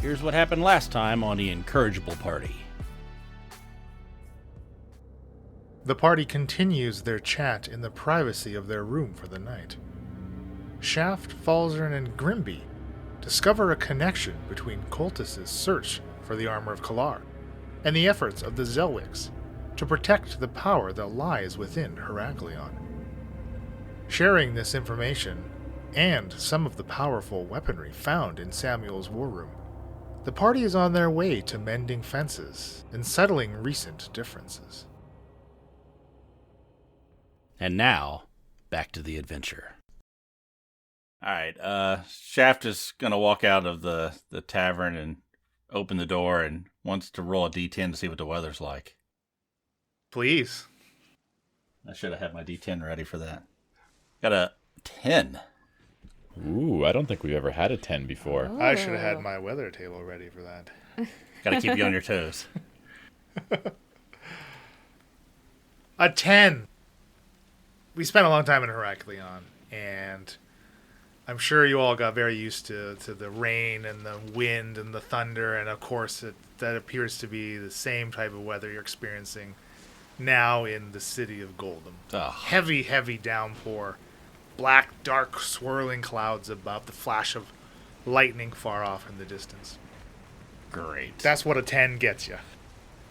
here's what happened last time on the Incorrigible Party. The party continues their chat in the privacy of their room for the night. Shaft, Falzern, and Grimby discover a connection between Cultus' search for the armor of Kalar and the efforts of the Zelwiks to protect the power that lies within Heraklion. Sharing this information, and some of the powerful weaponry found in Samuel's war room, the party is on their way to mending fences and settling recent differences. And now, back to the adventure. Alright, Shaft is going to walk out of the tavern and open the door and wants to roll a d10 to see what the weather's like. Please. I should have had my d10 ready for that. Got a 10. Ooh, I don't think we've ever had a 10 before. I should have had my weather table ready for that. Got to keep you on your toes. A 10! We spent a long time in Heraklion, and I'm sure you all got very used to the rain and the wind and the thunder, and of course that appears to be the same type of weather you're experiencing now in the city of Goldham. Oh. Heavy, heavy downpour. Black, dark, swirling clouds above, the flash of lightning far off in the distance. Great. That's what a 10 gets you.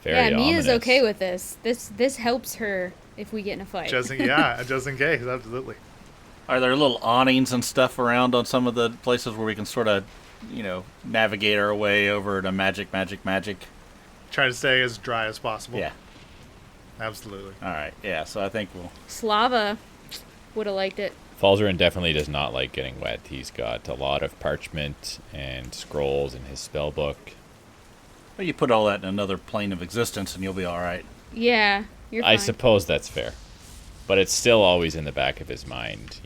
Very Mia's ominous. okay with this. This helps her if we get in a fight. Just in case, absolutely. Are there little awnings and stuff around on some of the places where we can sort of, navigate our way over to magic? Try to stay as dry as possible. Yeah. Absolutely. All right. Yeah, so I think we'll... Slava would have liked it. Falzarin definitely does not like getting wet. He's got a lot of parchment and scrolls in his spell book. Well, you put all that in another plane of existence and you'll be all right. Yeah, you're fine. I suppose that's fair. But it's still always in the back of his mind,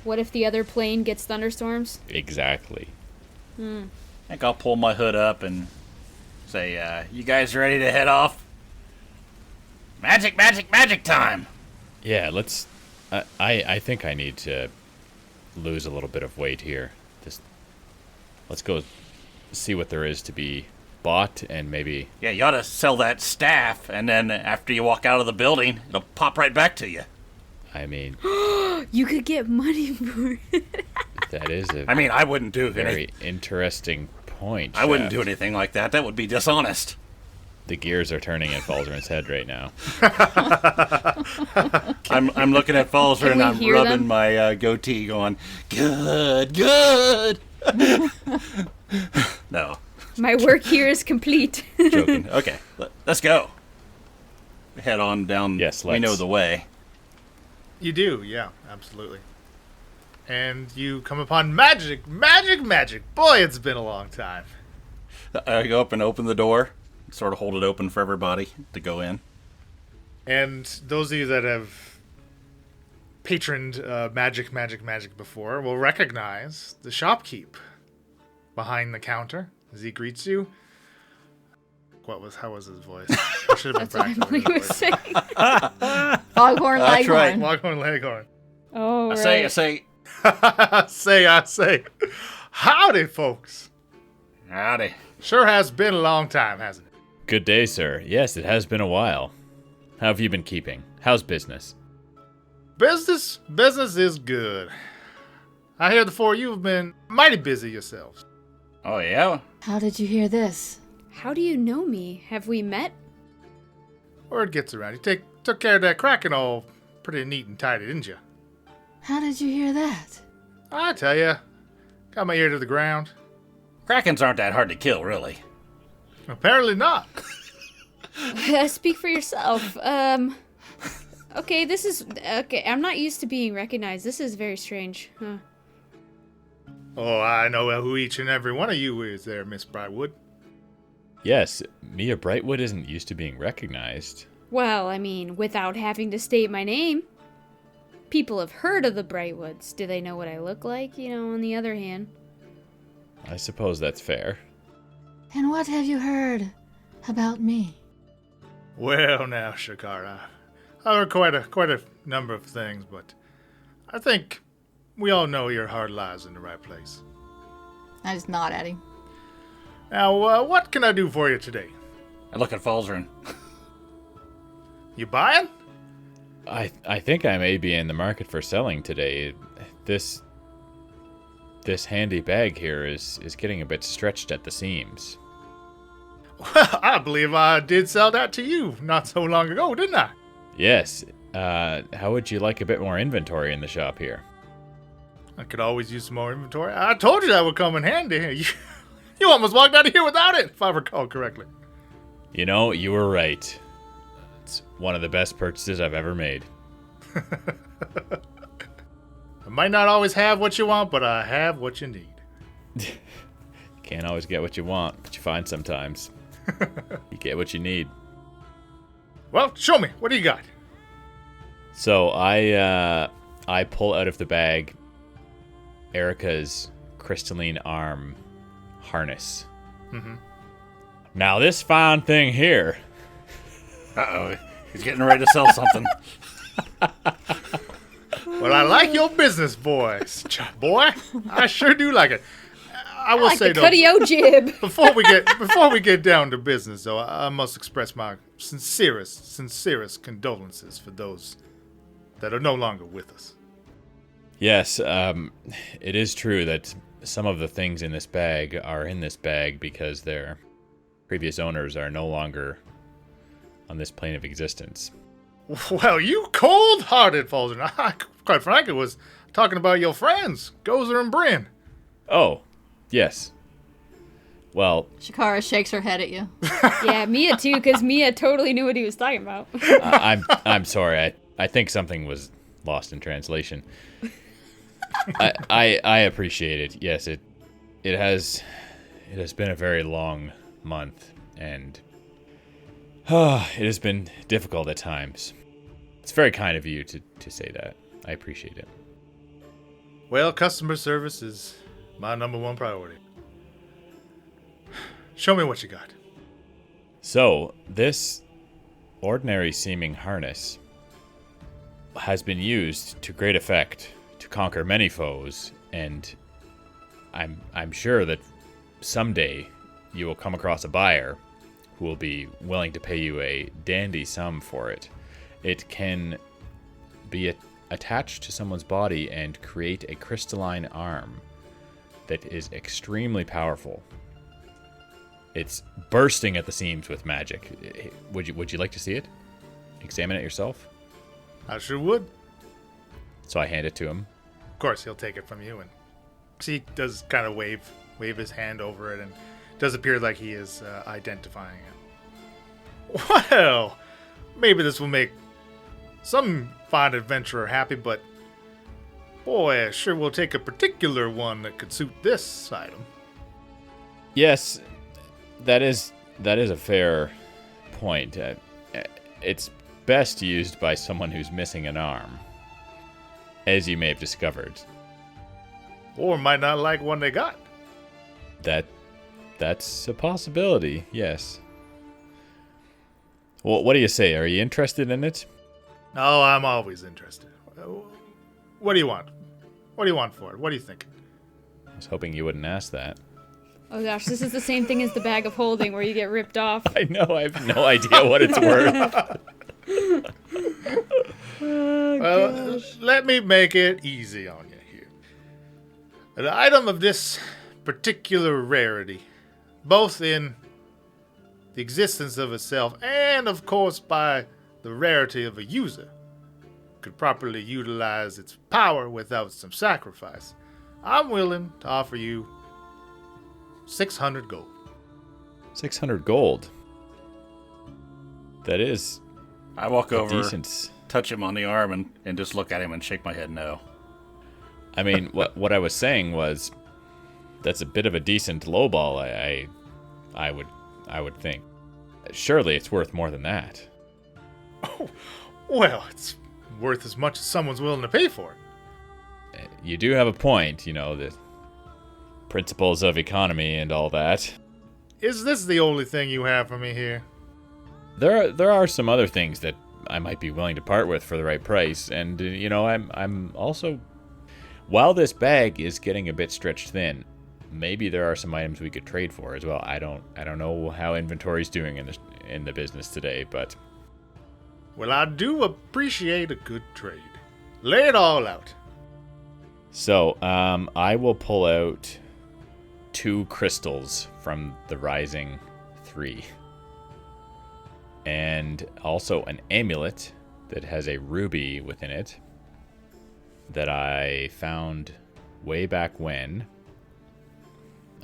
What if the other plane gets thunderstorms? Exactly. I think I'll pull my hood up and say, you guys ready to head off? Magic time! Yeah, let's... I think I need to lose a little bit of weight here. Let's go see what there is to be bought and maybe... Yeah, you ought to sell that staff, and then after you walk out of the building, it'll pop right back to you. I mean... You could get money for it. That is a I wouldn't do very interesting point. I wouldn't do Shaft. anything like that. That would be dishonest. The gears are turning in Falzarin's head right now. I'm looking at Falzer and we I'm hear rubbing them? my goatee going, good. No, My work here is complete. joking. Okay, let's go. Head on down. Yes, we know let's. the way. You do, yeah, absolutely. And you come upon magic. Boy, it's been a long time. I go up and open the door, sort of hold it open for everybody to go in. And those of you that have patroned magic before will recognize the shopkeep behind the counter as he greets you. How was his voice? I should have been That's what practicing Emily his was voice. saying. Foghorn That's right. Leghorn. Waghorn Leghorn. Oh, I right. say, I say. Howdy, folks. howdy. Sure has been a long time, hasn't it? Good day, sir. Yes, it has been a while. How have you been keeping? How's business? Business is good. I hear the four of you have been mighty busy yourselves. Oh, yeah? How did you hear this? How do you know me? Have we met? Word gets around. You took care of that Kraken all pretty neat and tidy, didn't you? How did you hear that? I tell you, got my ear to the ground. Krakens aren't that hard to kill, really. Apparently not. Speak for yourself. Okay, this is... Okay, I'm not used to being recognized. This is very strange. Huh. Oh, I know who each and every one of you is there, Miss Brightwood. Yes, Mia Brightwood isn't used to being recognized. Well, without having to state my name. People have heard of the Brightwoods. Do they know what I look like? On the other hand. I suppose that's fair. And what have you heard about me? Well, now, Shakara, I've heard quite a number of things, but I think we all know your heart lies in the right place. I just nod at him. Now, what can I do for you today? I look at Falzarin. You buying? I think I may be in the market for selling today. This handy bag here is getting a bit stretched at the seams. Well, I believe I did sell that to you not so long ago, didn't I? Yes. How would you like a bit more inventory in the shop here? I could always use some more inventory. I told you that would come in handy. You almost walked out of here without it, if I recall correctly. You know, you were right. It's one of the best purchases I've ever made. I might not always have what you want, but I have what you need. Can't always get what you want, but you find sometimes. You get what you need. Well, show me. What do you got? So I pull out of the bag Erica's crystalline arm harness. Mm-hmm. Now this fine thing here. Uh-oh. He's getting ready to sell something. Well, I like your business, boys. Boy, I sure do like it. I will like say the though, Cuddy-O jib. before we get down to business, though, I must express my sincerest condolences for those that are no longer with us. Yes, it is true that some of the things in this bag are in this bag because their previous owners are no longer on this plane of existence. Well, you cold-hearted, Falzarin. I, quite frankly, was talking about your friends, Gozer and Bryn. Oh, yes. Well, Shakara shakes her head at you. Yeah, Mia too, because Mia totally knew what he was talking about. I'm sorry. I think something was lost in translation. I appreciate it. Yes, it has been a very long month, and it has been difficult at times. It's very kind of you to say that. I appreciate it. Well, customer service is my number one priority. Show me what you got. So, this ordinary seeming harness has been used to great effect to conquer many foes, and I'm sure that someday you will come across a buyer who will be willing to pay you a dandy sum for it. It can be attached to someone's body and create a crystalline arm that is extremely powerful. It's bursting at the seams with magic. Would you like to see it? Examine it yourself? I sure would. So I hand it to him. Of course, he'll take it from you, and he does kind of wave his hand over it, and it does appear like he is identifying it. Well, maybe this will make some fine adventurer happy, but boy, I sure will take a particular one that could suit this item. Yes, that is a fair point. It's best used by someone who's missing an arm, as you may have discovered. Or might not like one they got. That's a possibility, yes. Well, what do you say? Are you interested in it? Oh, I'm always interested. What do you want? What do you want for it? What do you think? I was hoping you wouldn't ask that. Oh gosh, this is the same thing as the bag of holding where you get ripped off. I know, I have no idea what it's worth. Well, let me make it easy on you here. An item of this particular rarity, both in the existence of itself and, of course, by the rarity of a user, could properly utilize its power without some sacrifice. I'm willing to offer you 600 gold. 600 gold. That is I walk over, decent. touch him on the arm, and just look at him and shake my head no. I mean, what I was saying was that's a bit of a decent lowball. I would think. Surely it's worth more than that. Oh, well, it's worth as much as someone's willing to pay for it. You do have a point, the principles of economy and all that. Is this the only thing you have for me here? There are some other things that I might be willing to part with for the right price, and I'm also, while this bag is getting a bit stretched thin, maybe there are some items we could trade for as well. I don't know how inventory's doing in the business today, but Well, I do appreciate a good trade. Lay it all out. so I will pull out 2 crystals from the Rising 3. And also an amulet that has a ruby within it that I found way back when.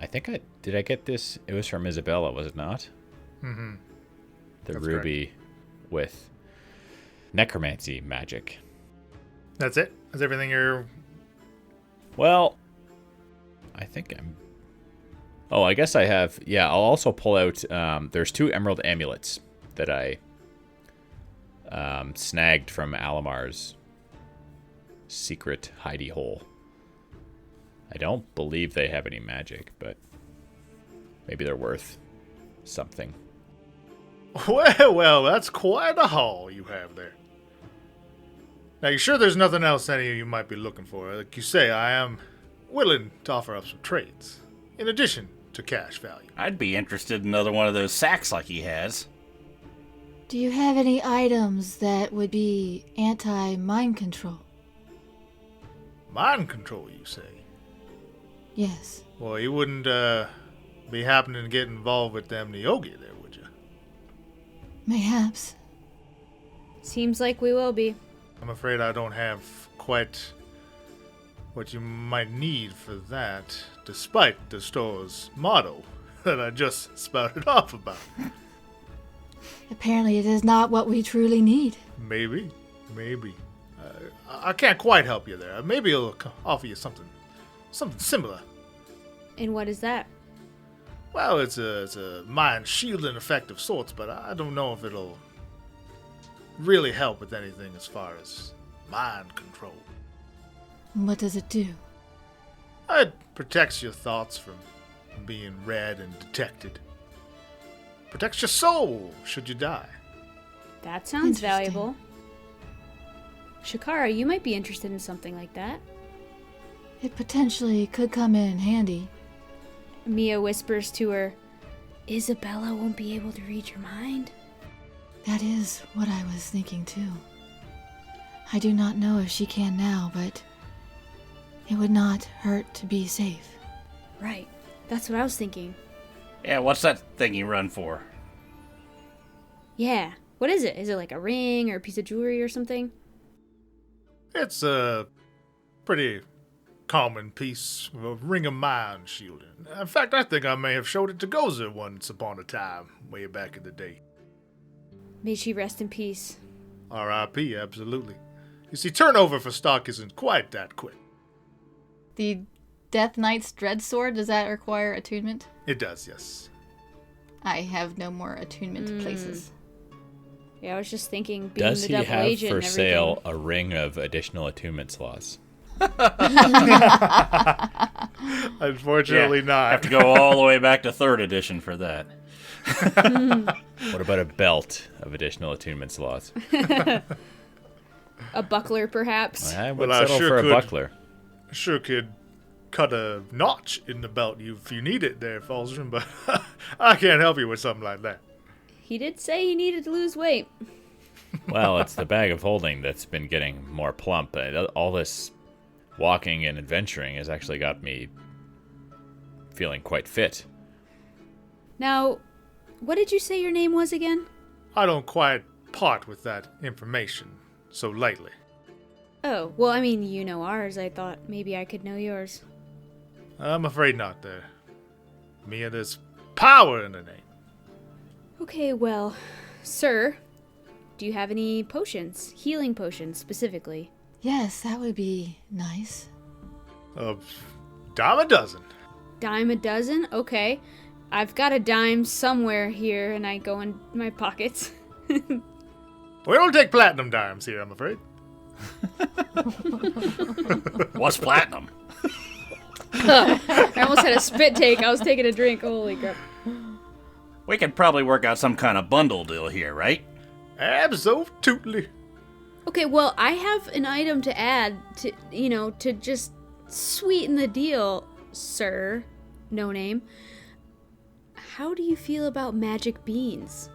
I get this? It was from Isabella, was it not? Mm-hmm. The That's ruby with necromancy magic. That's it? That's everything you're... Well, I think I'm... Oh, I guess I have... Yeah, I'll also pull out... there's 2 emerald amulets that I snagged from Alamar's secret hidey hole. I don't believe they have any magic, but maybe they're worth something. Well, that's quite a haul you have there. Now, you sure there's nothing else any of you might be looking for? Like you say, I am willing to offer up some trades, in addition to cash value. I'd be interested in another one of those sacks like he has. Do you have any items that would be anti-mind control? Mind control, you say? Yes. Well, you wouldn't be happening to get involved with them Neogi there, would you? Mayhaps. Seems like we will be. I'm afraid I don't have quite what you might need for that, despite the store's motto that I just spouted off about. Apparently it is not what we truly need. Maybe. I can't quite help you there. Maybe I'll offer you something similar. And what is that? Well, it's a mind shielding effect of sorts, but I don't know if it'll really help with anything as far as mind control. What does it do? It protects your thoughts from being read and detected. Protects your soul should you die. That sounds Interesting. valuable. Shakara, you might be interested in something like that. It potentially could come in handy. Mia whispers to her, Isabella won't be able to read your mind. That is what I was thinking too. I do not know if she can now, but it would not hurt to be safe. Right. That's what I was thinking. Yeah, what's that thing you run for? Yeah. What is it? Is it like a ring or a piece of jewelry or something? It's a pretty common piece of a ring of mind shielding. In fact, I think I may have showed it to Gozer once upon a time, way back in the day. May she rest in peace. R.I.P., absolutely. You see, turnover for stock isn't quite that quick. The Death Knight's Dread Sword, does that require attunement? It does, yes. I have no more attunement places. Yeah, I was just thinking being Does the he double have agent for and everything. sale a ring of additional attunement slots? Unfortunately not. Have to go all the way back to 3rd edition for that. What about a belt of additional attunement slots? A buckler, perhaps. I would Well, I settle sure for a could. buckler. Sure could cut a notch in the belt if you need it there, Falzern, but I can't help you with something like that. He did say he needed to lose weight. Well, it's the bag of holding that's been getting more plump. All this walking and adventuring has actually got me feeling quite fit. Now, what did you say your name was again? I don't quite part with that information so lightly. Oh, well, I mean, you know ours. I thought maybe I could know yours. I'm afraid not there. Mia, there's power in the name. Okay, well, sir, do you have any potions? Healing potions, specifically. Yes, that would be nice. Dime a dozen. Dime a dozen? Okay. I've got a dime somewhere here, and I go in my pockets. We don't take platinum dimes here, I'm afraid. What's platinum? I almost had a spit take. I was taking a drink. Holy crap. We could probably work out some kind of bundle deal here, right? Absolutely. Okay, well, I have an item to add to, to just sweeten the deal, sir. no name. How do you feel about magic beans?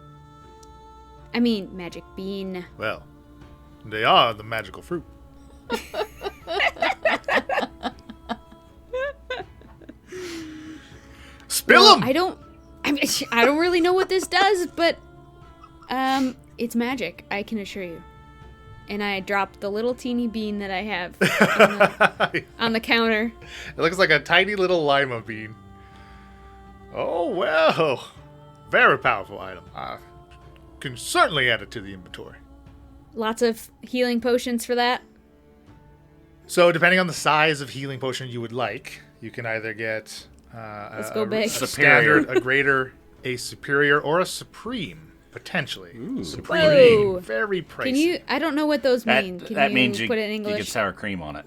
I mean, magic bean. Well, they are the magical fruit. Spill Well, them! I don't really know what this does, but it's magic, I can assure you. And I dropped the little teeny bean that I have on the counter. It looks like a tiny little lima bean. Oh, well. Very powerful item. I can certainly add it to the inventory. Lots of healing potions for that. So, depending on the size of healing potion you would like, you can either get Let's go big. Standard, a greater, a superior, or a supreme, potentially. Ooh. Whoa. Very pricey. Can you? I don't know what those mean. Can that you means you put it in you English? get sour cream on it.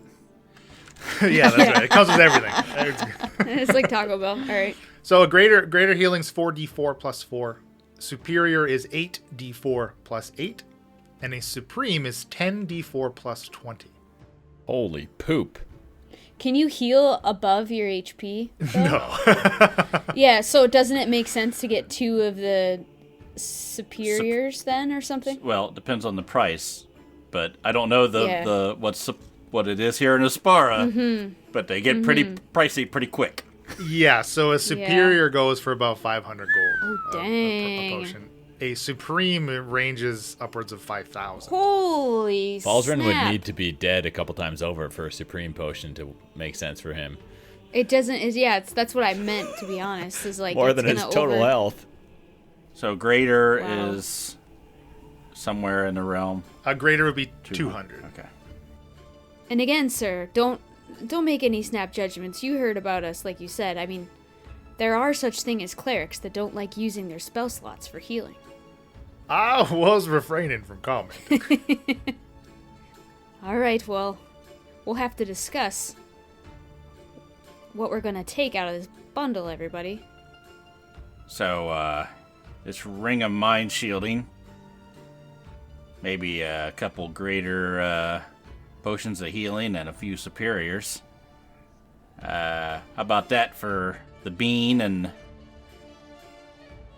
Yeah, that's right. It comes with everything. It's like Taco Bell. All right. So a greater healing's 4d4 plus 4. Superior is 8d4 plus 8. And a supreme is 10d4 plus 20. Holy poop. Can you heal above your HP? though? No. Yeah, so doesn't it make sense to get 2 of the superiors then or something? Well, it depends on the price, but I don't know Yeah. what it is here in Aspara, but they get pretty pricey pretty quick. Yeah, so a superior goes for about 500 gold. Oh, a dang. potion. A supreme ranges upwards of 5,000. Holy Baldrin would snap. need to be dead a couple times over for a supreme potion to make sense for him. It doesn't. That's what I meant, to be honest. Is like More it's than his gonna total over- health. So greater Wow. is somewhere in the realm. A greater would be 200. Okay. And again, sir, don't make any snap judgments. You heard about us, like you said. I mean, there are such thing as clerics that don't like using their spell slots for healing. I was refraining from commenting. All right, well, we'll have to discuss what we're gonna take out of this bundle, everybody. So, this ring of mind shielding. Maybe a couple greater potions of healing and a few superiors. How about that for the bean and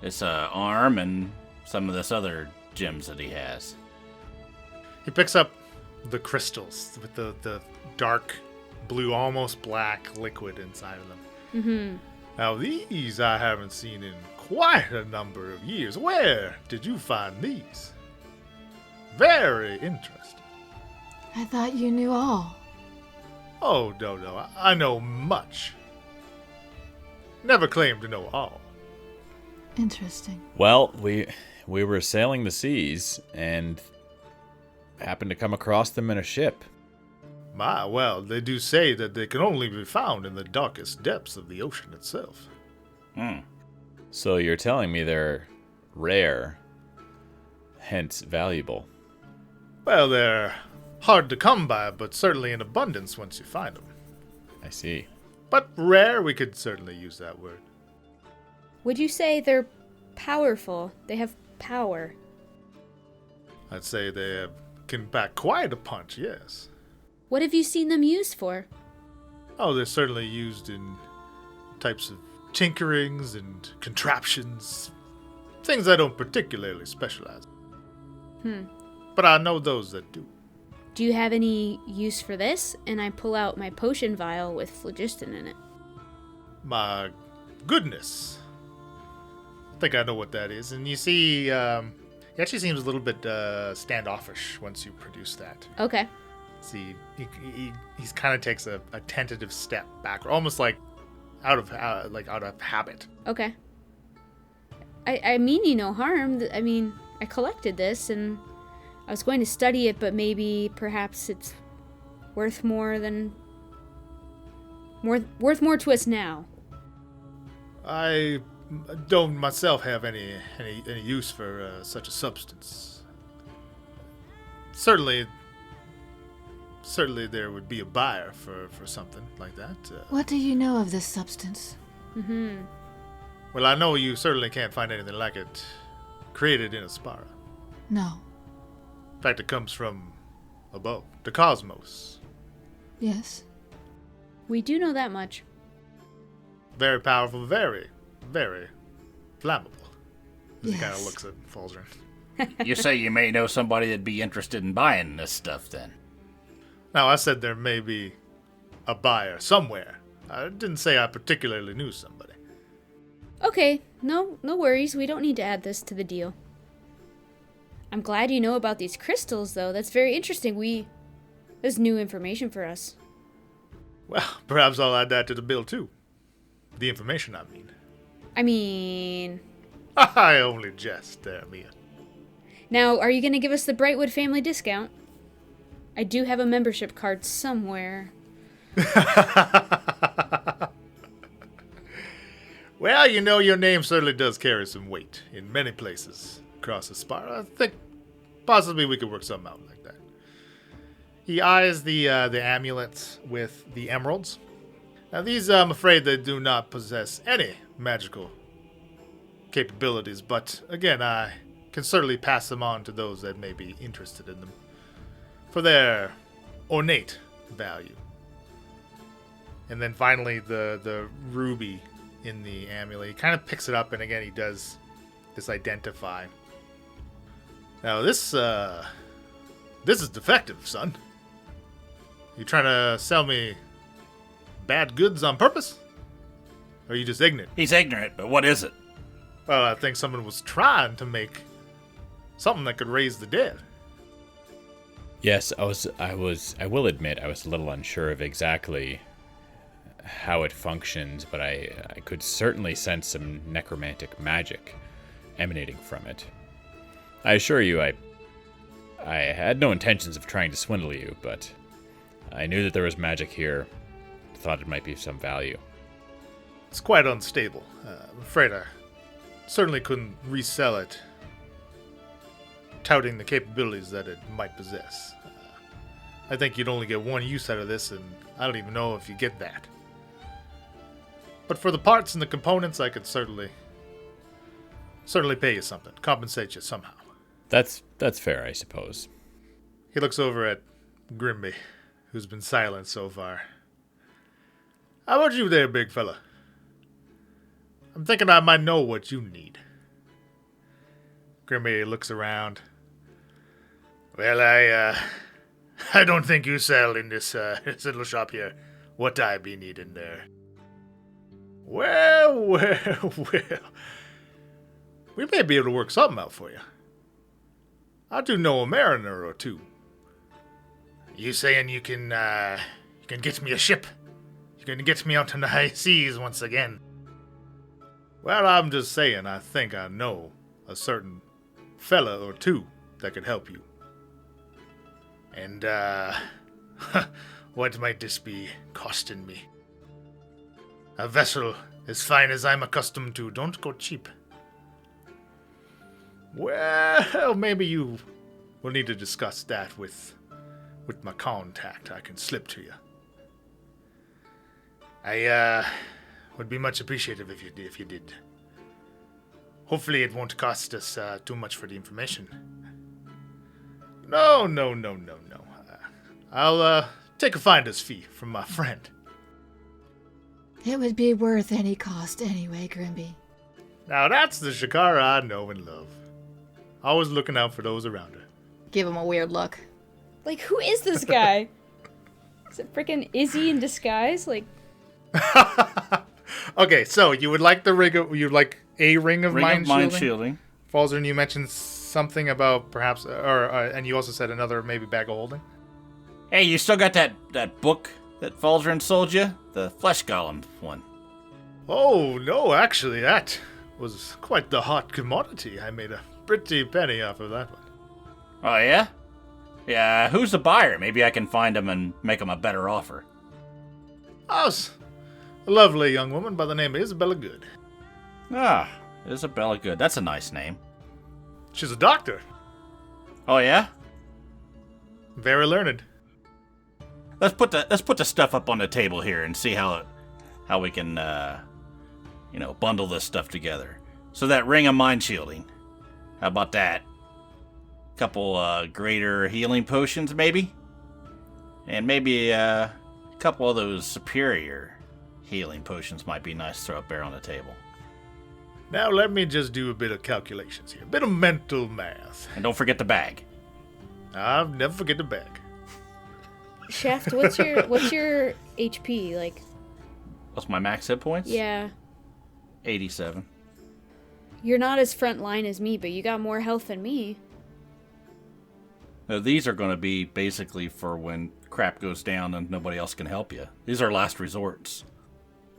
this arm and some of this other gems that he has? He picks up the crystals with the dark blue, almost black liquid inside of them. Mm-hmm. Now these I haven't seen in quite a number of years. Where did you find these? Very interesting. I thought you knew all. Oh, no, I know much. Never claimed to know all. Interesting. Well, we were sailing the seas and happened to come across them in a ship. My, well, they do say that they can only be found in the darkest depths of the ocean itself. So you're telling me they're rare, hence valuable. Well, they're hard to come by, but certainly in abundance once you find them. I see. But rare, we could certainly use that word. Would you say they're powerful? They have power. I'd say they can pack quite a punch, yes. What have you seen them used for? Oh, they're certainly used in types of tinkerings and contraptions. Things I don't particularly specialize in. But I know those that do. Do you have any use for this? And I pull out my potion vial with phlogiston in it. My goodness. I think I know what that is. And you see, he actually seems a little bit standoffish once you produce that. Okay. See, he kind of takes a tentative step back, almost like out of habit. Okay. I mean you no harm. I mean, I collected this and I was going to study it, but maybe perhaps it's worth more to us now. I don't myself have any use for such a substance. Certainly there would be a buyer for something like that. What do you know of this substance? Well, I know you certainly can't find anything like it created in Aspara. No. In fact, it comes from above, the cosmos. Yes. We do know that much. very powerful, very, very flammable. He kind of Yes. looks at Falzarin. You say you may know somebody that'd be interested in buying this stuff, then? Now, I said there may be a buyer somewhere. I didn't say I particularly knew somebody. Okay, no worries. We don't need to add this to the deal. I'm glad you know about these crystals, though. That's very interesting. That's new information for us. Well, perhaps I'll add that to the bill, too. The information, I mean. I mean... I only jest there, Mia. Now, are you going to give us the Brightwood family discount? I do have a membership card somewhere. Well, you know, your name certainly does carry some weight in many places across Aspara. I think possibly we could work something out like that. He eyes the amulets with the emeralds. Now, these, I'm afraid, they do not possess any magical capabilities, but again, I can certainly pass them on to those that may be interested in them for their ornate value. And then finally, the ruby in the amulet. He kind of picks it up, and again, he does this identify. Now, this is defective, son. You trying to sell me bad goods on purpose? Or are you just ignorant? He's ignorant, but what is it? Well, I think someone was trying to make something that could raise the dead. Yes, I will admit I was a little unsure of exactly how it functions, but I could certainly sense some necromantic magic emanating from it. I assure you, I had no intentions of trying to swindle you, but I knew that there was magic here. Thought it might be of some value. It's quite unstable. I'm afraid I certainly couldn't resell it, touting the capabilities that it might possess. I think you'd only get one use out of this, and I don't even know if you get that. But for the parts and the components, I could certainly pay you something, compensate you somehow. That's fair, I suppose. He looks over at Grimby, who's been silent so far. How about you there, big fella? I'm thinking I might know what you need. Grimby looks around. Well, I don't think you sell in this little shop here what I be needing there. Well. We may be able to work something out for you. I do know a mariner or two. You saying you can get me a ship? You can get me out on the high seas once again? Well, I'm just saying I think I know a certain fella or two that could help you. And, what might this be costing me? A vessel as fine as I'm accustomed to don't go cheap. Well, maybe you will need to discuss that with my contact. I can slip to you. I would be much appreciative if you did. Hopefully it won't cost us too much for the information. No. I'll take a finder's fee from my friend. It would be worth any cost anyway, Grimby. Now that's the Shakara I know and love. Always looking out for those around her. Give him a weird look. Like, who is this guy? Is it freaking Izzy in disguise? Like, Okay, so you would like a ring of mind shielding? Falzarin, you mentioned something about perhaps, and you also said another maybe bag of holding. Hey, you still got that book that Falzarin sold you? The Flesh Golem one. Oh, no, actually, that was quite the hot commodity. I made a pretty penny off of that one. Oh, yeah? Yeah, who's the buyer? Maybe I can find him and make him a better offer. Us. A lovely young woman by the name of Isabella Good. Ah, Isabella Good. That's a nice name. She's a doctor. Oh, yeah? Very learned. Let's put the stuff up on the table here and see how we can bundle this stuff together. So that ring of mind shielding. How about that? Couple greater healing potions, maybe, and maybe a couple of those superior healing potions might be nice to throw up there on the table. Now let me just do a bit of calculations here. A bit of mental math. And don't forget the bag. I'll never forget the bag. Shaft, what's your HP like? What's my max hit points? Yeah. 87. You're not as front line as me, but you got more health than me. Now, these are going to be basically for when crap goes down and nobody else can help you. These are last resorts.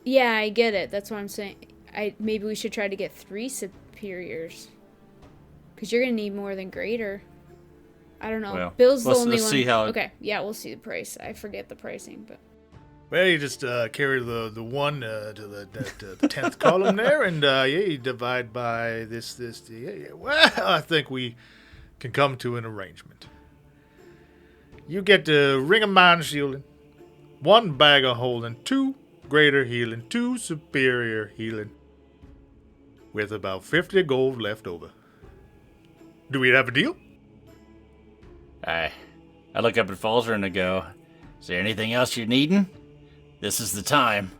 Yeah, I get it. That's what I'm saying. Maybe we should try to get 3 superiors. Because you're going to need more than greater. I don't know. Well, Bill's the let's only one. see how... Okay, yeah, we'll see the price. I forget the pricing, but... Well, you just carry the 1 to the 10th column there, and you divide by this. Yeah. Well, I think we can come to an arrangement. You get the ring of mind shielding, 1 bag of holding, 2 greater healing, 2 superior healing, with about 50 gold left over. Do we have a deal? I look up at Falzer and I go, is there anything else you're needing? This is the time.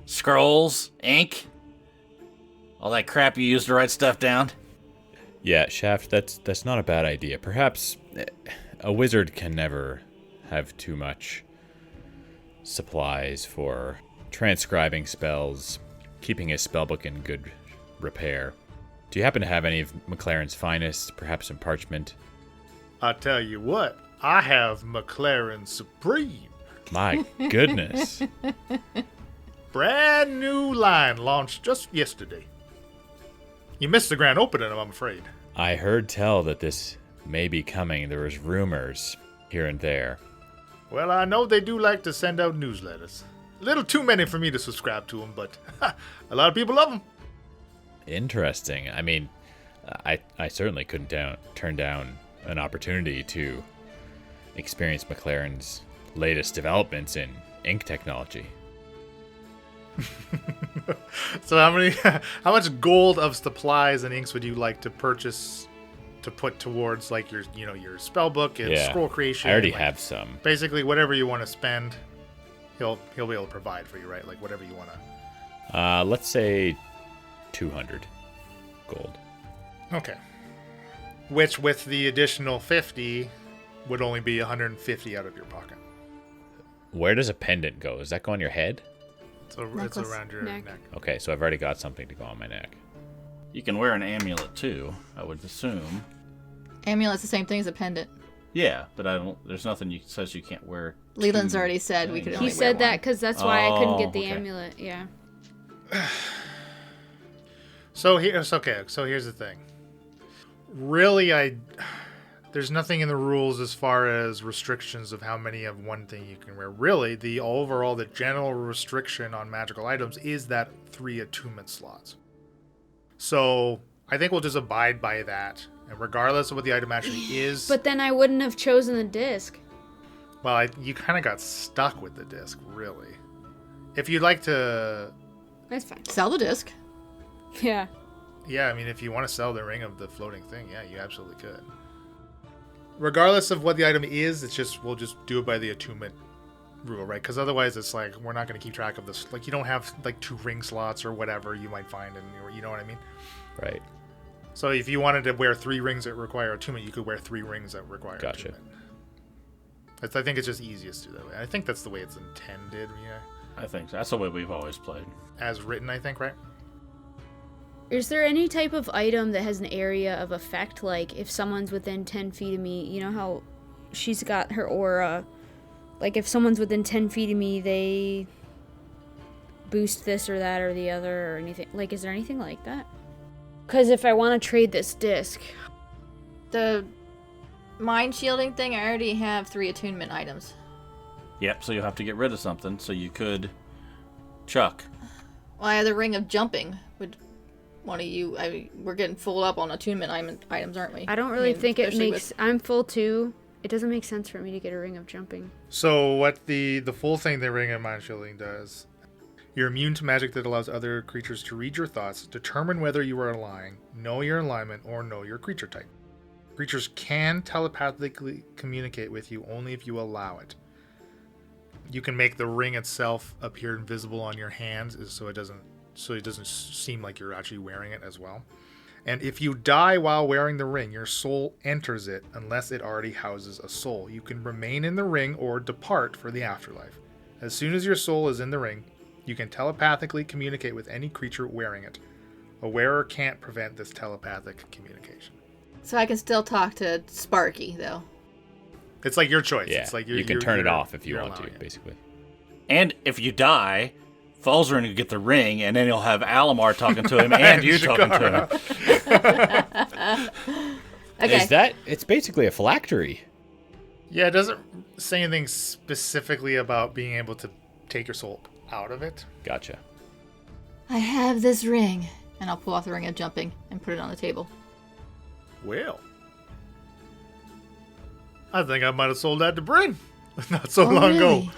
Scrolls, ink, all that crap you use to write stuff down. Yeah, Shaft, that's not a bad idea. Perhaps a wizard can never have too much supplies for transcribing spells, keeping his spellbook in good repair. Do you happen to have any of McLaren's finest, perhaps some parchment? I tell you what, I have McLaren Supreme. My goodness. Brand new line launched just yesterday. You missed the grand opening, I'm afraid. I heard tell that this may be coming. There was rumors here and there. Well, I know they do like to send out newsletters. A little too many for me to subscribe to them, but a lot of people love them. Interesting. I mean, I certainly couldn't turn down an opportunity to experience McLaren's latest developments in ink technology. So how much gold of supplies and inks would you like to purchase to put towards like your spellbook and scroll creation? I already have some. Basically, whatever you want to spend, he'll be able to provide for you, right? Like whatever you want to. Let's say 200 gold. Okay. Which, with the additional 50, would only be 150 out of your pocket. Where does a pendant go? Does that go on your head? It's Necklace. around your neck. Okay, so I've already got something to go on my neck. You can wear an amulet too, I would assume. Amulet's the same thing as a pendant. Yeah, but there's nothing says you can't wear. Leland's already said we could things. only He wear said that one. because that's why I couldn't get the okay. amulet. Yeah. So here's the thing. Really, there's nothing in the rules as far as restrictions of how many of one thing you can wear. Really, the general restriction on magical items is that 3 attunement slots. So I think we'll just abide by that, and regardless of what the item actually is. But then I wouldn't have chosen the disc. Well, you kind of got stuck with the disc, really. If you'd like to, That's fine. Sell the disc. Yeah. yeah, I mean, if you want to sell the ring of the floating thing, yeah, you absolutely could. Regardless of what the item is, we'll just do it by the attunement rule, right? Because otherwise, it's like we're not going to keep track of this. Like, you don't have like 2 ring slots or whatever you might find, you know what I mean? Right. So if you wanted to wear 3 rings that require attunement, you could wear 3 rings that require Gotcha. attunement. I think it's just easiest to do that way. I think that's the way it's intended, yeah. I think that's the way we've always played. As written, I think, right? Is there any type of item that has an area of effect? Like if someone's within 10 feet of me, you know how she's got her aura. Like if someone's within 10 feet of me, they boost this or that or the other or anything. Like, is there anything like that? Because if I want to trade this disc, The mind shielding thing, I already have 3 attunement items. Yep, so you'll have to get rid of something, so you could chuck. Well, I have the ring of jumping. Would one of you? We're getting full up on attunement items, aren't we? I don't really think it especially makes. I'm full too. It doesn't make sense for me to get a ring of jumping. So what the full thing the Ring of Mind Shielding does, you're immune to magic that allows other creatures to read your thoughts, determine whether you are lying, know your alignment, or know your creature type. Creatures can telepathically communicate with you only if you allow it. You can make the ring itself appear invisible on your hands, so it doesn't seem like you're actually wearing it as well. And if you die while wearing the ring, your soul enters it unless it already houses a soul. You can remain in the ring or depart for the afterlife. As soon as your soul is in the ring, you can telepathically communicate with any creature wearing it. A wearer can't prevent this telepathic communication. So I can still talk to Sparky, though. It's like your choice. Yeah, It's like you can turn it off if you want to, allowing it. basically. And if you die, Falzarin will get the ring, and then he'll have Alamar talking to him and you talking to him. Okay. It's basically a phylactery. Yeah, it doesn't say anything specifically about being able to take your soul out of it. Gotcha. I have this ring. And I'll pull off the ring of jumping and put it on the table. Well, I think I might have sold that to Bryn not so long ago. Really?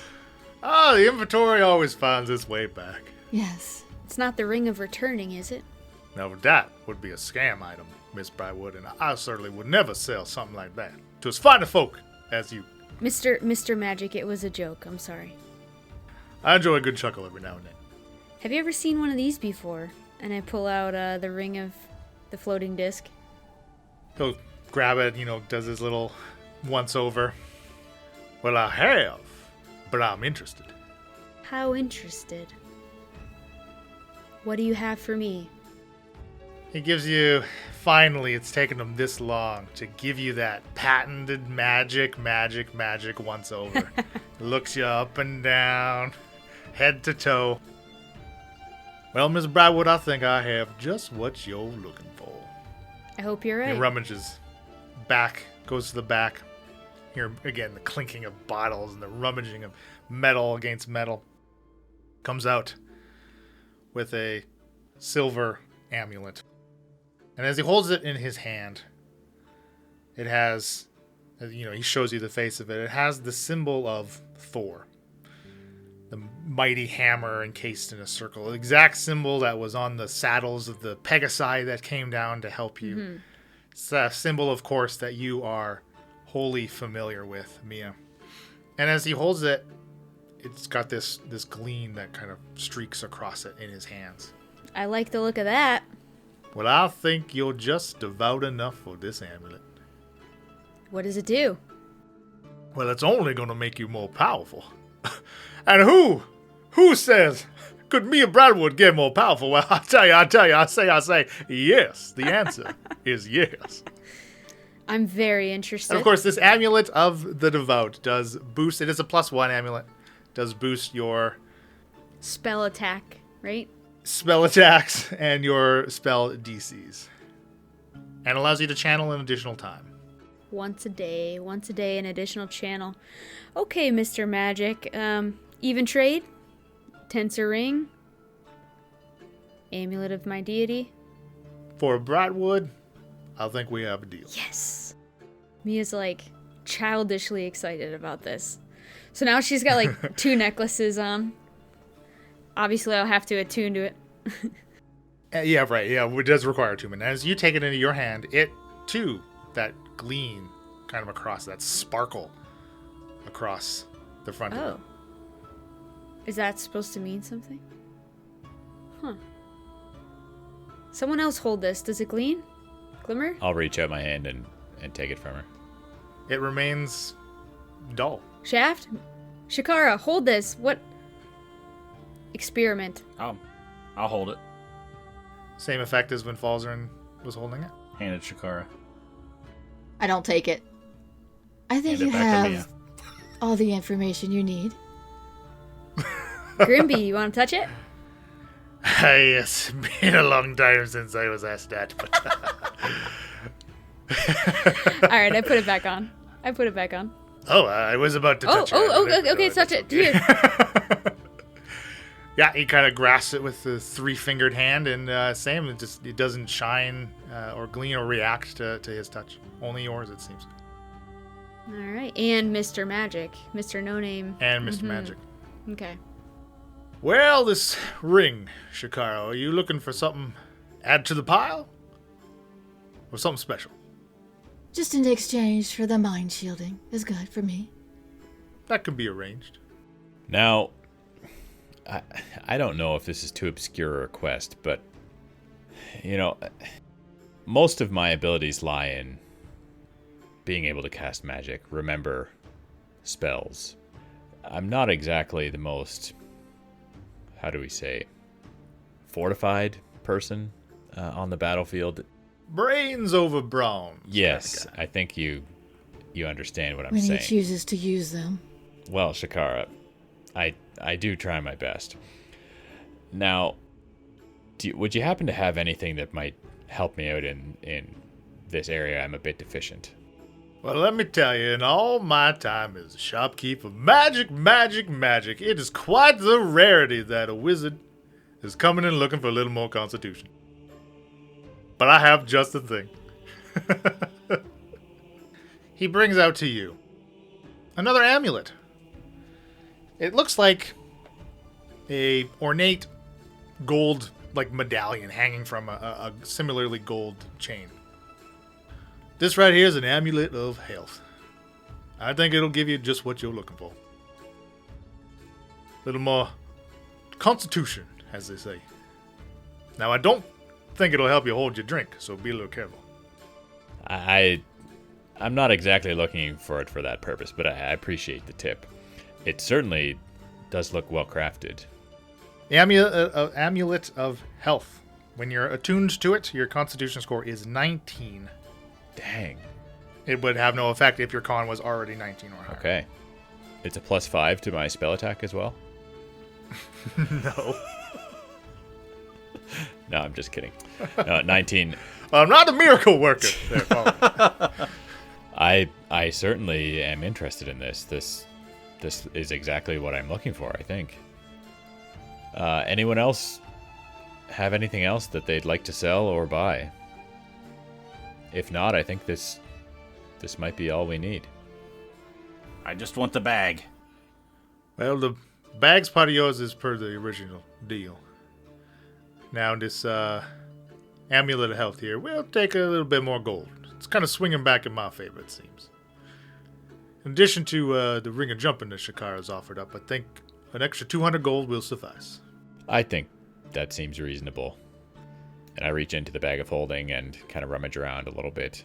The inventory always finds its way back. Yes. It's not the ring of returning, is it? Now, that would be a scam item, Miss Brightwood, and I certainly would never sell something like that to as fine a folk as you. Mr. Magic, it was a joke. I'm sorry. I enjoy a good chuckle every now and then. Have you ever seen one of these before? And I pull out the ring of the floating disc. He'll grab it, does his little once-over. Well, I have, but I'm interested. How interested? What do you have for me? He gives you, finally, it's taken him this long to give you that patented magic once-over. Looks you up and down, head to toe. Well, Miss Brightwood, I think I have just what you're looking for. I hope you're right. He rummages back, goes to the back. Here again, the clinking of bottles and the rummaging of metal against metal. Comes out with a silver amulet. And as he holds it in his hand, it has, he shows you the face of it. It has the symbol of Thor. The mighty hammer encased in a circle. The exact symbol that was on the saddles of the Pegasi that came down to help you. Mm-hmm. It's a symbol, of course, that you are wholly familiar with, Mia. And as he holds it, it's got this gleam that kind of streaks across it in his hands. I like the look of that. Well, I think you're just devout enough for this amulet. What does it do? Well, it's only going to make you more powerful. And who says, could Mia Brightwood get more powerful? Well, I tell you, I say, yes. The answer is yes. I'm very interested. And of course, this amulet of the devout does boost, it is a +1 amulet, does boost your spell attack, right? Spell attacks and your spell DCs. And allows you to channel an additional time. Once a day, an additional channel. Okay, Mr. Magic. Even trade? Tensor ring? Amulet of my deity? For Brightwood, I think we have a deal. Yes! Mia's childishly excited about this. So now she's got 2 necklaces on. Obviously, I'll have to attune to it. Yeah, right. Yeah, it does require attunement. As you take it into your hand, it, too, that gleam kind of across, that sparkle across the front of it. Is that supposed to mean something? Huh. Someone else hold this. Does it gleam? Glimmer? I'll reach out my hand and take it from her. It remains dull. Shaft? Shakara, hold this. What? Experiment. I'll hold it. Same effect as when Falzarin was holding it. Hand it Shakara. I don't take it. I think you have all the information you need. Grimby, you want to touch it? It's been a long time since I was asked that, but... Alright, I put it back on. Oh, I was about to touch it. Okay, touch it. Here. Yeah, he kind of grasps it with the 3-fingered hand, and same, it doesn't shine or gleam or react to his touch. Only yours, it seems. Alright, and Mr. Magic. Mr. No Name. And Mr. Magic. Okay. Well, this ring, Shikaro, are you looking for something add to the pile? Or something special? Just in exchange for the mind shielding is good for me. That can be arranged. Now, I don't know if this is too obscure a request, but, most of my abilities lie in being able to cast magic, remember spells. I'm not exactly the most, how do we say, fortified person on the battlefield. Brains over bronze. Yes, I think you understand what I'm When saying. he chooses to use them. Well, Shakara, I do try my best. Now, would you happen to have anything that might help me out in this area? I'm a bit deficient. Well, let me tell you, in all my time as a shopkeep of magic, it is quite the rarity that a wizard is coming in looking for a little more constitution. But I have just the thing. He brings out to you another amulet. It looks like a ornate gold medallion hanging from a similarly gold chain. This right here is an amulet of health. I think it'll give you just what you're looking for. A little more constitution, as they say. Now, I don't think it'll help you hold your drink, so be a little careful. I'm not exactly looking for it for that purpose, but I appreciate the tip. It certainly does look well crafted. The amulet of health. When you're attuned to it, your constitution score is 19. Dang. It would have no effect if your con was already 19 or higher. Okay. It's a +5 to my spell attack as well? No. No, I'm just kidding. No, 19. I'm not a miracle worker. There, follow me. I certainly am interested in this. This is exactly what I'm looking for, I think. Anyone else have anything else that they'd like to sell or buy? If not, I think this might be all we need. I just want the bag. Well, the bag's part of yours is per the original deal. Now, this amulet of health here will take a little bit more gold. It's kind of swinging back in my favor, it seems. In addition to the ring of jumping that Shakara's offered up, I think an extra 200 gold will suffice. I think that seems reasonable. And I reach into the bag of holding and kind of rummage around a little bit.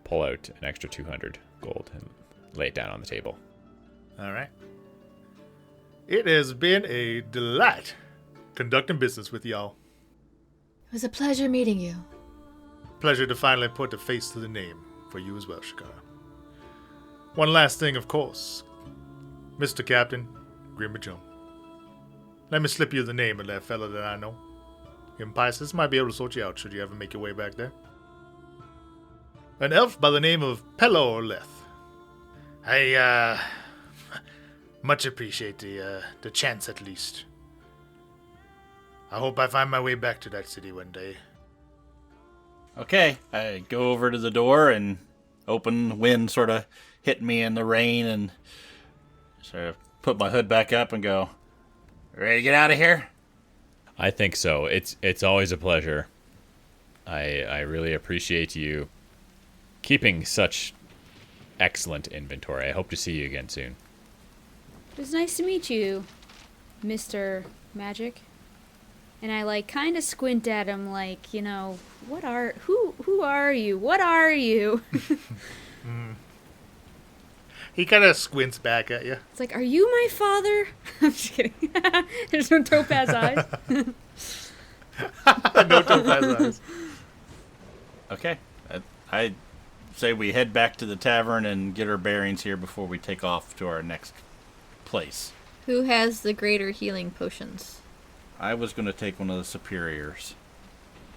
Pull out an extra 200 gold and lay it down on the table. All right. It has been a delight conducting business with y'all. It was a pleasure meeting you. Pleasure to finally put a face to the name for you as well, Shakara. One last thing, of course. Mr. Captain, Grimby Jump. Let me slip you the name of that fella that I know. Him Pisces might be able to sort you out should you ever make your way back there. An elf by the name of Pelorleth. I, much appreciate the chance at least. I hope I find my way back to that city one day. Okay, I go over to the door and open. Wind sort of hit me in the rain and sort of put my hood back up and go, ready to get out of here? I think so. It's always a pleasure. I really appreciate you keeping such excellent inventory. I hope to see you again soon. It was nice to meet you, Mr. Magic. And I kind of squint at him who are you? What are you? He kind of squints back at you. It's are you my father? I'm just kidding. There's no topaz eyes. No topaz eyes. Okay, I say we head back to the tavern and get our bearings here before we take off to our next place. Who has the greater healing potions? I was going to take one of the superiors.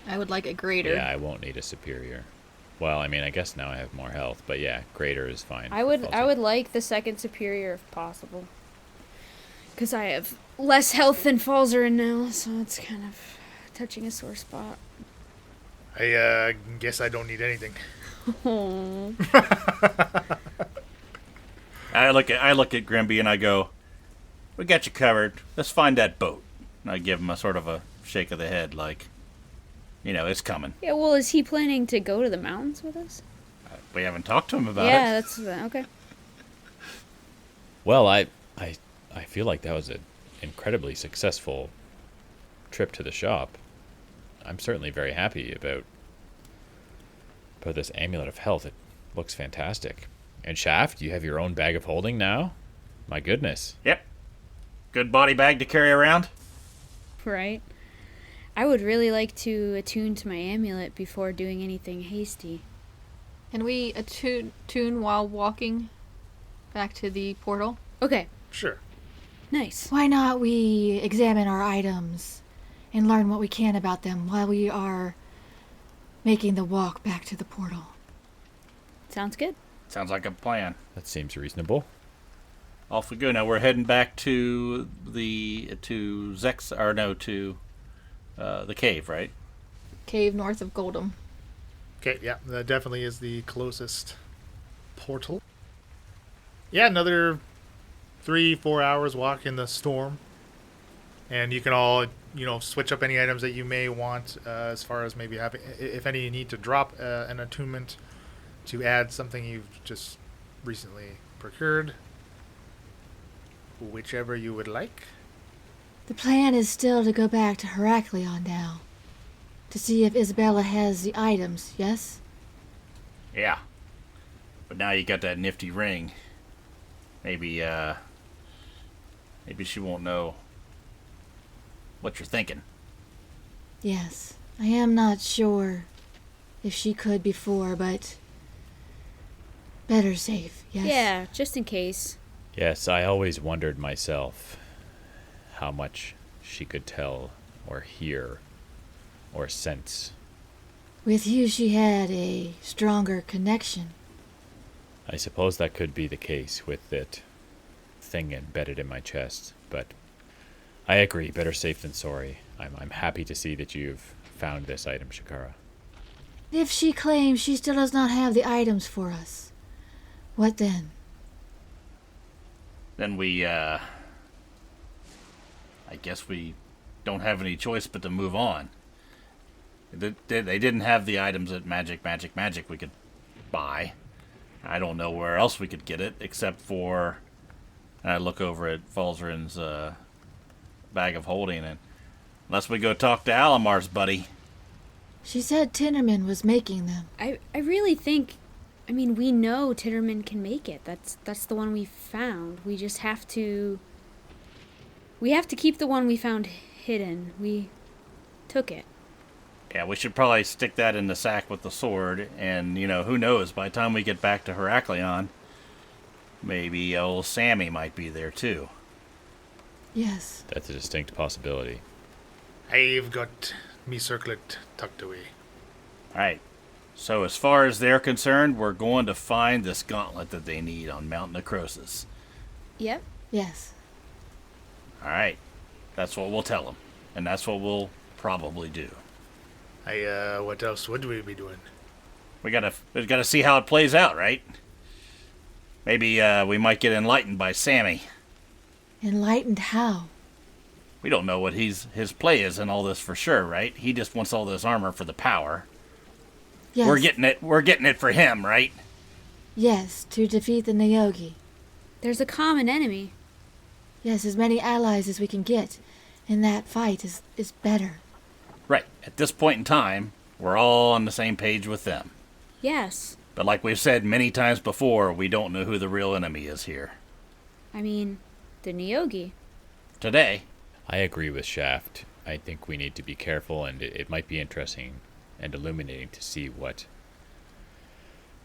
I would like a greater. Yeah, I won't need a superior. Well, I mean, I guess now I have more health, but yeah, greater is fine. I would like the second superior if possible. Because I have less health than Falzarin now, so it's kind of touching a sore spot. I guess I don't need anything. Oh. I look at Grimby and I go, we got you covered. Let's find that boat. And I give him a sort of a shake of the head it's coming. Yeah, well, is he planning to go to the mountains with us? We haven't talked to him about it. Yeah, that's okay. Well, I I feel like that was an incredibly successful trip to the shop. I'm certainly very happy about this amulet of health. It looks fantastic. And Shaft, you have your own bag of holding now? My goodness. Yep. Good body bag to carry around. Right? I would really like to attune to my amulet before doing anything hasty. Can we attune while walking back to the portal? Okay, Sure. nice. Why not we examine our items and learn what we can about them while we are making the walk back to the portal? Sounds good. Sounds like a plan. That seems reasonable. Off we go. Now we're heading back to the cave, right? Cave north of Goldham. Okay, yeah, that definitely is the closest portal. Yeah, another 3-4 hours walk in the storm. And you can all, switch up any items that you may want as far as maybe having, if any, you need to drop an attunement to add something you've just recently procured. Whichever you would like. The plan is still to go back to Heraklion now, to see if Isabella has the items, yes? Yeah. But now you got that nifty ring. Maybe she won't know what you're thinking. Yes. I am not sure if she could before, but better safe, yes? Yeah, just in case. Yes, I always wondered myself how much she could tell or hear or sense. With you she had a stronger connection. I suppose that could be the case with that thing embedded in my chest, but I agree, better safe than sorry. I'm happy to see that you've found this item, Shakara. If she claims she still does not have the items for us, what then? Then I guess we don't have any choice but to move on. They didn't have the items at Magic we could buy. I don't know where else we could get it, except for... And I look over at Falzarin's bag of holding, and unless we go talk to Alamar's buddy. She said Tinnerman was making them. I really think... we know Titterman can make it. That's the one we found. We just have to... We have to keep the one we found hidden. We took it. Yeah, we should probably stick that in the sack with the sword, and, who knows, by the time we get back to Heraklion, maybe old Sammy might be there too. Yes. That's a distinct possibility. I've got me circlet tucked away. Alright, so as far as they're concerned, we're going to find this gauntlet that they need on Mount Necrosis. Yep. Yes. Alright, that's what we'll tell them, and that's what we'll probably do. What else would we be doing? We gotta see how it plays out, right? Maybe we might get enlightened by Sammy. Enlightened how? We don't know what his play is in all this for sure, right? He just wants all this armor for the power. Yes. We're getting it for him, right? Yes, to defeat the Nayogi. There's a common enemy. Yes, as many allies as we can get in that fight is better. Right. At this point in time, we're all on the same page with them. Yes. But like we've said many times before, we don't know who the real enemy is here. The Nayogi. Today. I agree with Shaft. I think we need to be careful, and it might be interesting and illuminating to see what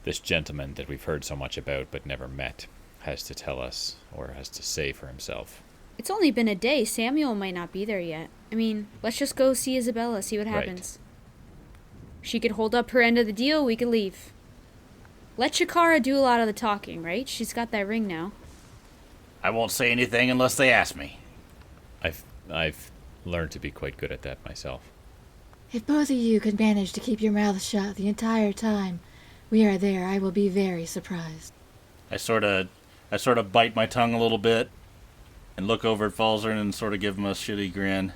this gentleman that we've heard so much about but never met has to tell us or has to say for himself. It's only been a day. Samuel might not be there yet. Let's just go see Isabella, see what happens. Right. She could hold up her end of the deal, we could leave. Let Shakara do a lot of the talking, right? She's got that ring now. I won't say anything unless they ask me. I've learned to be quite good at that myself. If both of you could manage to keep your mouth shut the entire time we are there, I will be very surprised. I sort of bite my tongue a little bit and look over at Falzarin and sort of give him a shitty grin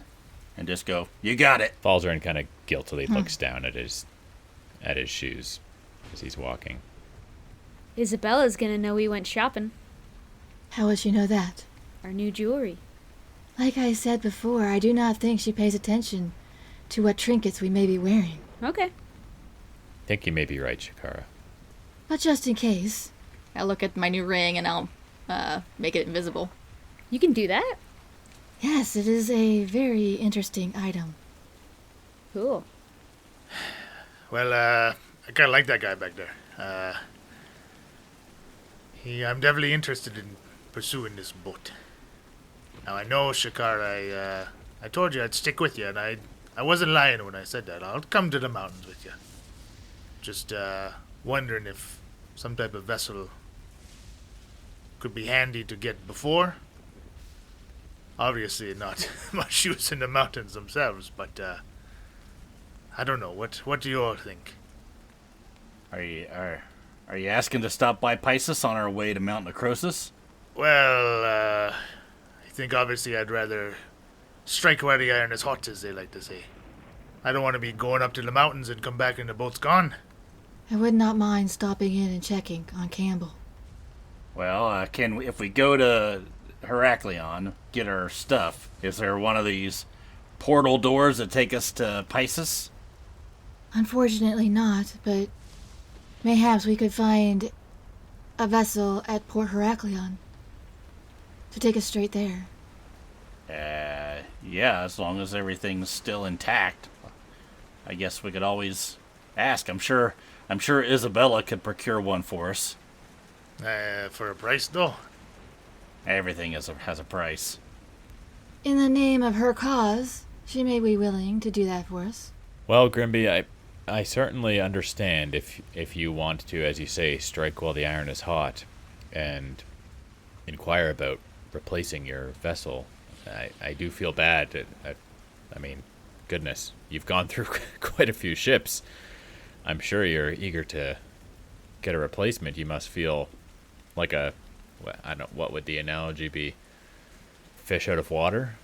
and just go, "You got it." Falzarin kind of guiltily looks down at his shoes as he's walking. Isabella's gonna know we went shopping. How will she know that? our new jewelry. Like I said before, I do not think she pays attention to what trinkets we may be wearing. Okay. I think you may be right, Shakara. But just in case. I look at my new ring and I'll make it invisible. You can do that? Yes, it is a very interesting item. Cool. Well, I kind of like that guy back there. I'm definitely interested in pursuing this boat. Now, I know, Shakar, I told you I'd stick with you, and I wasn't lying when I said that. I'll come to the mountains with you. Just wondering if some type of vessel could be handy to get before. Obviously not much use in the mountains themselves, but I don't know. What do you all think? Are you asking to stop by Pisces on our way to Mount Necrosis? Well, I think obviously I'd rather strike while the iron is hot, as they like to say. I don't want to be going up to the mountains and come back and the boat's gone. I would not mind stopping in and checking on Campbell. Well, if we go to Heraklion, get our stuff, is there one of these portal doors that take us to Pisces? Unfortunately not, but mayhaps we could find a vessel at Port Heraklion to take us straight there. Yeah, as long as everything's still intact. I guess we could always ask. I'm sure Isabella could procure one for us. For a price, though? Everything has a price. In the name of her cause, she may be willing to do that for us. Well, Grimby, I certainly understand if you want to, as you say, strike while the iron is hot and inquire about replacing your vessel. I do feel bad. I mean, goodness, you've gone through quite a few ships. I'm sure you're eager to get a replacement. You must feel like what would the analogy be? Fish out of water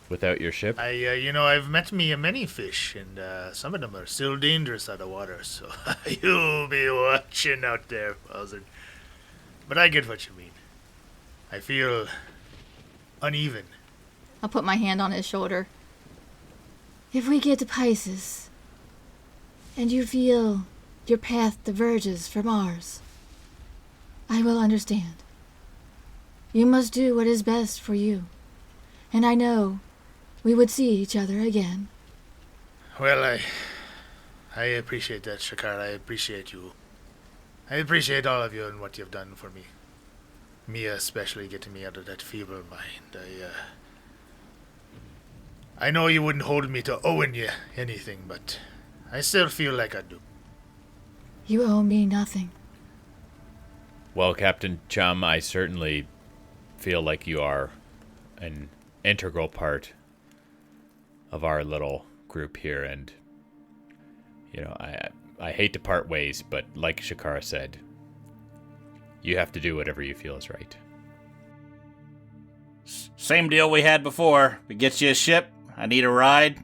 without your ship? I've met many fish, and some of them are still dangerous out of water, so you'll be watching out there, Buzzard. But I get what you mean. I feel uneven. I'll put my hand on his shoulder. If we get to Pisces, and you feel your path diverges from ours, I will understand. You must do what is best for you, and I know we would see each other again. Well, I appreciate that, Shakar. I appreciate you. I appreciate all of you and what you've done for me. Mia especially, getting me out of that feeble mind. I know you wouldn't hold me to owing you anything, but I still feel like I do. You owe me nothing. Well, Captain Chum, I certainly feel like you are an integral part of our little group here, and I hate to part ways, but like Shakara said, you have to do whatever you feel is right. Same deal we had before. We get you a ship. I need a ride.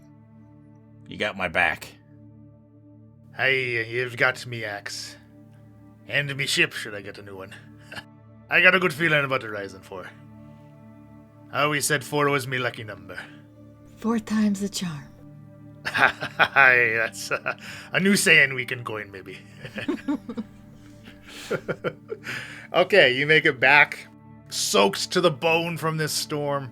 You got my back. Hey, you've got me, Axe. And me ship, should I get a new one. I got a good feeling about the Rising 4. I always said 4 was me lucky number. 4 times the charm. Hey, that's a new saying we can coin, maybe. Okay, you make it back, soaked to the bone from this storm,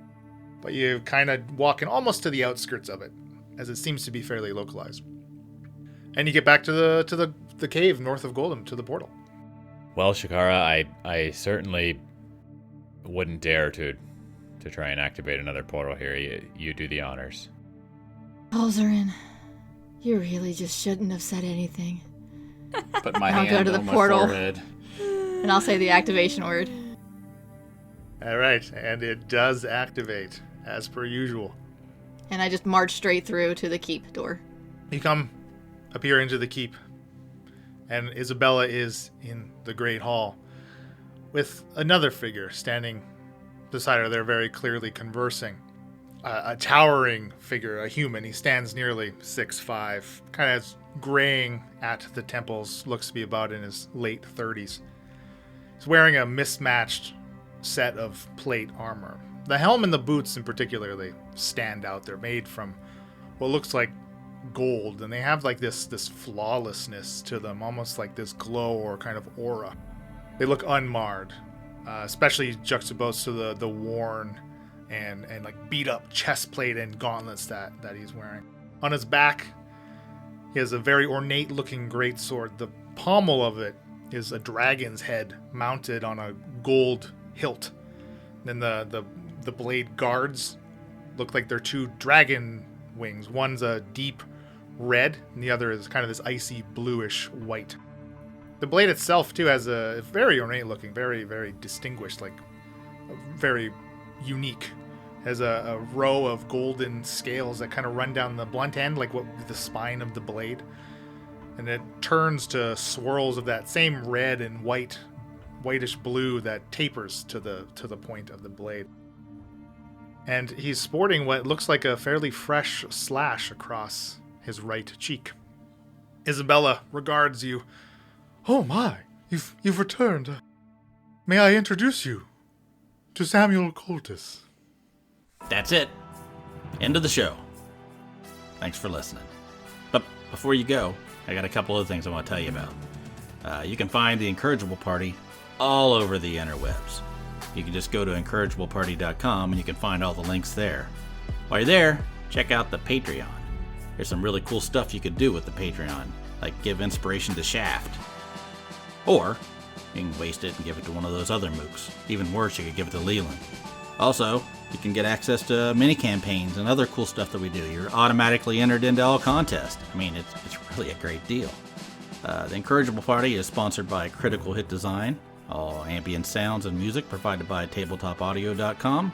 but you're kind of walking almost to the outskirts of it, as it seems to be fairly localized. And you get back to the cave north of Golem, to the portal. Well, Shakara, I certainly wouldn't dare to try and activate another portal here. You do the honors. Alzarin, you really just shouldn't have said anything. Put my I'll hand go to the on portal. my forehead. And I'll say the activation word. All right, and it does activate, as per usual. And I just march straight through to the keep door. You appear into the keep, and Isabella is in the Great Hall with another figure standing beside her. They're very clearly conversing. A towering figure, a human. He stands nearly 6'5", kind of graying at the temples, looks to be about in his late 30s. He's wearing a mismatched set of plate armor. The helm and the boots in particular, they stand out. They're made from what looks like gold, and they have like this flawlessness to them, almost like this glow or kind of aura. They look unmarred, especially juxtaposed to the worn and like beat up chest plate and gauntlets that he's wearing. On his back, he has a very ornate looking greatsword. The pommel of it is a dragon's head mounted on a gold hilt. Then the blade guards look like they're two dragon wings. One's a deep red, and the other is kind of this icy bluish white. The blade itself, too, has a very ornate looking, very, very distinguished, like very unique. Has a row of golden scales that kind of run down the blunt end, like what the spine of the blade. And it turns to swirls of that same red and whitish blue that tapers to the point of the blade. And he's sporting what looks like a fairly fresh slash across his right cheek. Isabella regards you. "Oh my, you've returned. May I introduce you to Samuel Coltis?" That's it. End of the show. Thanks for listening. But before you go, I got a couple of things I want to tell you about. You can find the Incorrigible Party all over the interwebs. You can just go to incorrigibleparty.com and you can find all the links there. While you're there, check out the Patreon. There's some really cool stuff you could do with the Patreon, like give inspiration to Shaft. Or you can waste it and give it to one of those other mooks. Even worse, you could give it to Leland. Also, you can get access to mini campaigns and other cool stuff that we do. You're automatically entered into all contests. I mean, it's really a great deal. The Incorrigible Party is sponsored by Critical Hit Design. All ambient sounds and music provided by tabletopaudio.com.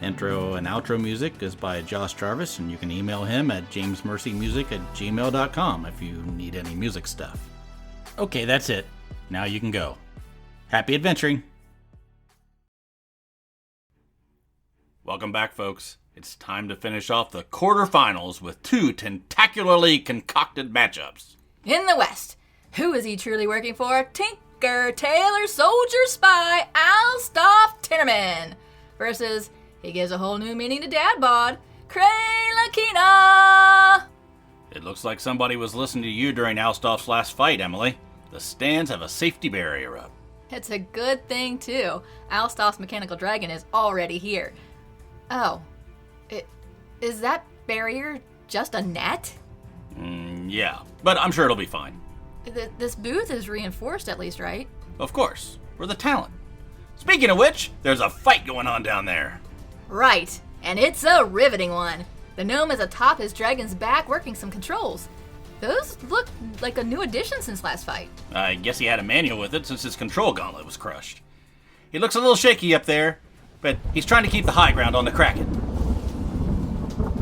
Intro and outro music is by Josh Jarvis, and you can email him at jamesmercymusic@gmail.com if you need any music stuff. Okay, that's it. Now you can go. Happy adventuring! Welcome back, folks. It's time to finish off the quarterfinals with two tentacularly concocted matchups. In the West, who is he truly working for? Tinker, Tailor, Soldier, Spy, Alstoff, Tinnerman. Versus, he gives a whole new meaning to Dad Bod, Kralakina. It looks like somebody was listening to you during Alstoff's last fight, Emily. The stands have a safety barrier up. It's a good thing, too. Alstoff's mechanical dragon is already here. Oh, is that barrier just a net? Yeah, but I'm sure it'll be fine. This booth is reinforced at least, right? Of course, we're the talent. Speaking of which, there's a fight going on down there. Right, and it's a riveting one. The gnome is atop his dragon's back working some controls. Those look like a new addition since last fight. I guess he had a manual with it since his control gauntlet was crushed. He looks a little shaky up there, but he's trying to keep the high ground on the Kraken.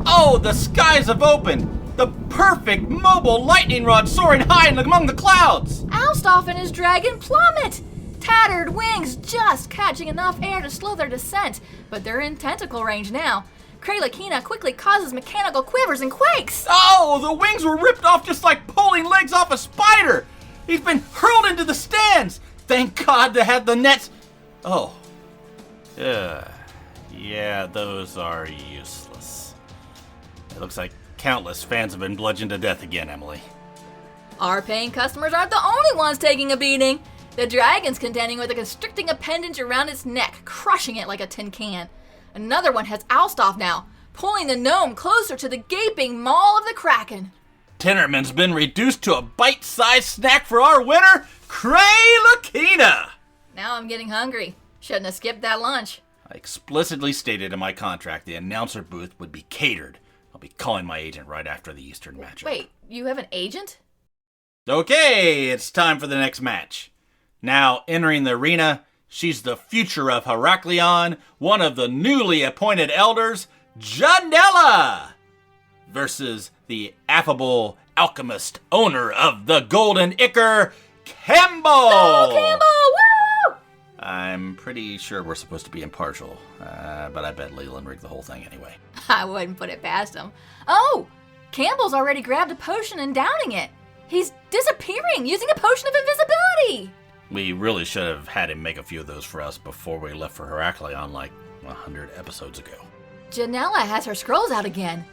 Oh, the skies have opened! The perfect mobile lightning rod soaring high among the clouds! Alstoff and his dragon plummet! Tattered wings just catching enough air to slow their descent, but they're in tentacle range now. Kralakina quickly causes mechanical quivers and quakes! Oh, the wings were ripped off just like pulling legs off a spider! He's been hurled into the stands! Thank God they had the nets! Oh. Yeah, those are useless. It looks like countless fans have been bludgeoned to death again, Emily. Our paying customers aren't the only ones taking a beating. The dragon's contending with a constricting appendage around its neck, crushing it like a tin can. Another one has Alstoff now, pulling the gnome closer to the gaping maw of the Kraken. Tinnerman's been reduced to a bite-sized snack for our winner, Kralakina! Now I'm getting hungry. Shouldn't have skipped that lunch. I explicitly stated in my contract the announcer booth would be catered. I'll be calling my agent right after the Eastern matchup. Wait, you have an agent? Okay, it's time for the next match. Now entering the arena, she's the future of Heraklion, one of the newly appointed elders, Janella, versus the affable alchemist owner of the Golden Ichor, Campbell. Oh, Campbell! Woo! I'm pretty sure we're supposed to be impartial, but I bet Leland rigged the whole thing anyway. I wouldn't put it past him. Oh, Campbell's already grabbed a potion and downing it. He's disappearing using a potion of invisibility. We really should have had him make a few of those for us before we left for Heraklion like 100 episodes ago. Janella has her scrolls out again,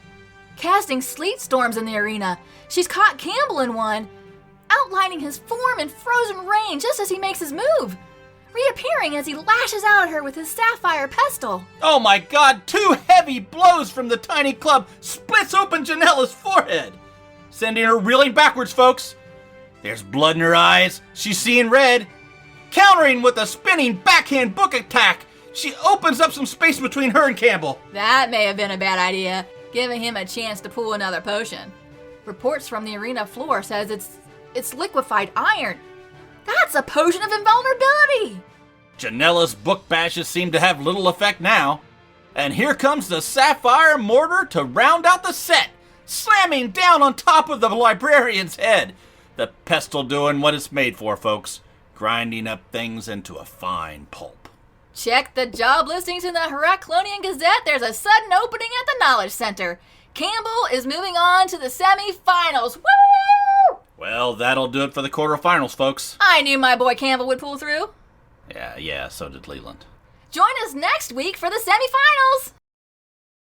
casting sleet storms in the arena. She's caught Campbell in one, outlining his form in frozen rain just as he makes his move, reappearing as he lashes out at her with his sapphire pestle. Oh my god, 2 heavy blows from the tiny club splits open Janella's forehead, sending her reeling backwards, folks. There's blood in her eyes, she's seeing red. Countering with a spinning backhand book attack, she opens up some space between her and Campbell. That may have been a bad idea, giving him a chance to pull another potion. Reports from the arena floor says it's liquefied iron. That's a potion of invulnerability! Janella's book bashes seem to have little effect now. And here comes the sapphire mortar to round out the set, slamming down on top of the librarian's head. The pestle doing what it's made for, folks, grinding up things into a fine pulp. Check the job listings in the Heraklion Gazette. There's a sudden opening at the Knowledge Center. Campbell is moving on to the semi-finals. Woo! Well, that'll do it for the quarterfinals, folks. I knew my boy Campbell would pull through. Yeah, so did Leland. Join us next week for the semi-finals.